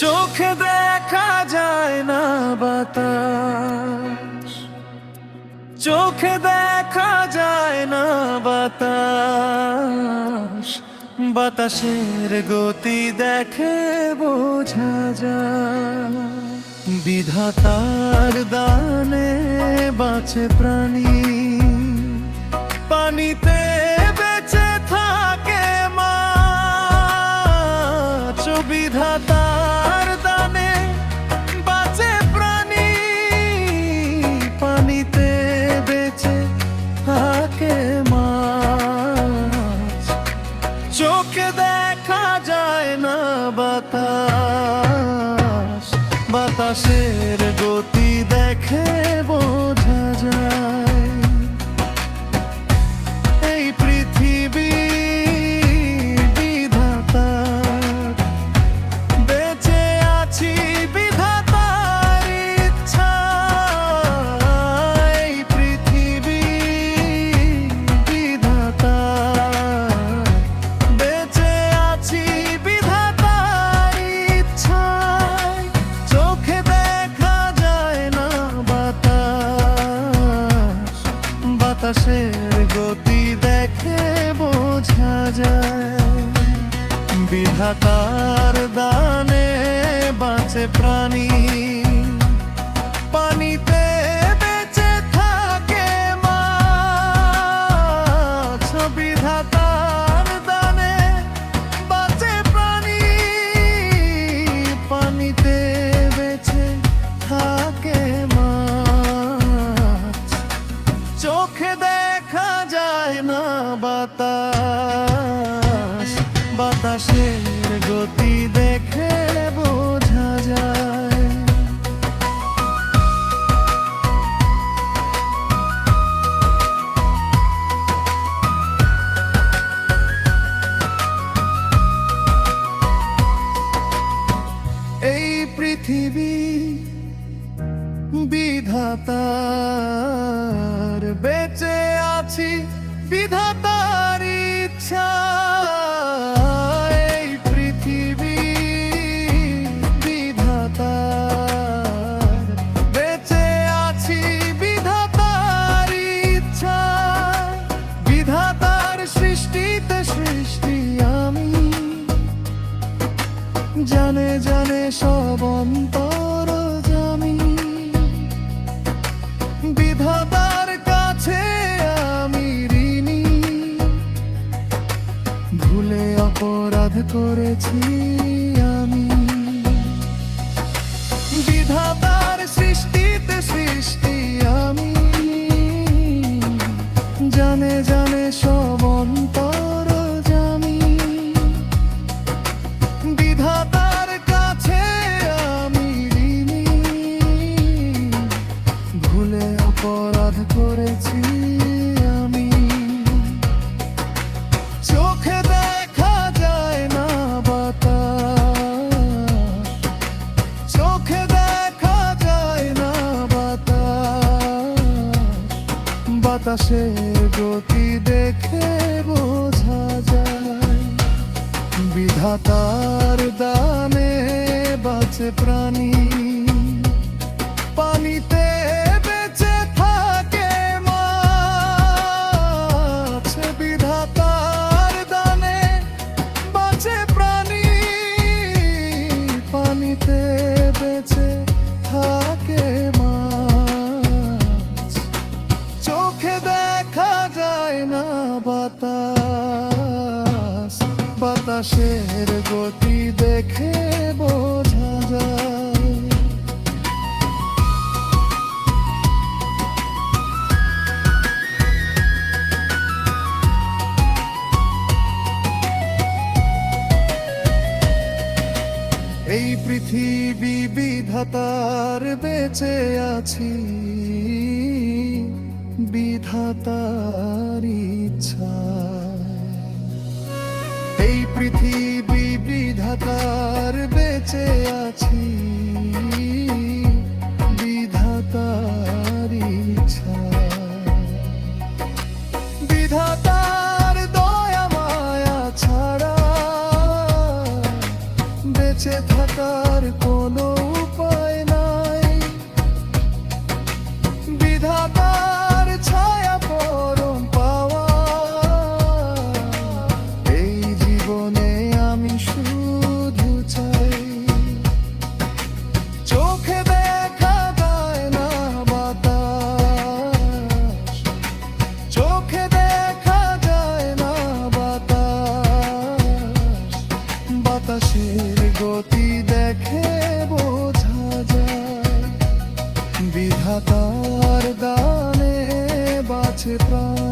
চোখে দেখা যায় না বাতাস, চোখে দেখা যায় না বাতাস, বাতাসের গতি দেখে বোঝা যায়। বিধাতার দানে বাঁচে প্রাণী, পানিতে বেঁচে থাকে মাছ। বিধাতার দানে বাঁচে প্রাণী, পানিতে বেঁচে থাকে মাছ। চোখে দেখা যায় না বাতাস, বাতাসের গতি দেখে বোঝা যায়। এই পৃথিবী বিধাতার, বেঁচে আছি বিধাতার ইচ্ছা। এই পৃথিবী বিধাতার, বেঁচে আছি বিধাতার ইচ্ছায়। চোখে দেখা যায় না বাতাস, বাতাসের গতি দেখে বোঝা যায়। বিধাতার দানে বাঁচে প্রাণী, পানিতে বেঁচে থাকে মাছ। বিধাতার দানে বাঁচে প্রাণী, পানিতে বেঁচে থাকে মাছ। চোখে দেখা যায় না বাতাস, বাতাসের গতি দেখে বোঝা যায়। এই পৃথিবী বিধাতার, বেঁচে আছি বিধাতার ইচ্ছা। এই পৃথিবী বিধাতার, বেঁচে আছি বিধাতার ইচ্ছা। বিধাতার সৃষ্টিতে সৃষ্টি আমি, জানে জানে সব অন্তর জামি। বিধাতার কাছে আমি ঋণী, ভুলে অপরাধ করেছি আমি। বিধাতার সৃষ্টিতে সৃষ্টি আমি, জানে জানে সব অন্তর জামি। বিধাতার কাছে আমি ঋণী, ভুলে অপরাধ করেছি আমি। চোখে দেখা যায় না বাতাস, চোখে দেখা যায় না বাতাস, বাতাসের গতি দেখে বোঝা যায়। বিধাতার দানে বাঁচে প্রাণী, পানিতে বেঁচে থাকে মাছ। বিধাতার দানে বাঁচে প্রাণী, পানিতে বেঁচে থাকে মাছ। চোখে দেখা যায় না বাতাস, বাতাসের গতি দেখে বোঝা যায়। এই পৃথিবী বিধাতার, বেঁচে আছি বিধাতার ইচ্ছা। এই পৃথিবী বিধাতার, বেঁচে আছি বিধাতার ইচ্ছা। বিধাতার দয়া মায়া ছাড়া বেঁচে থাকার আছে প্রাণ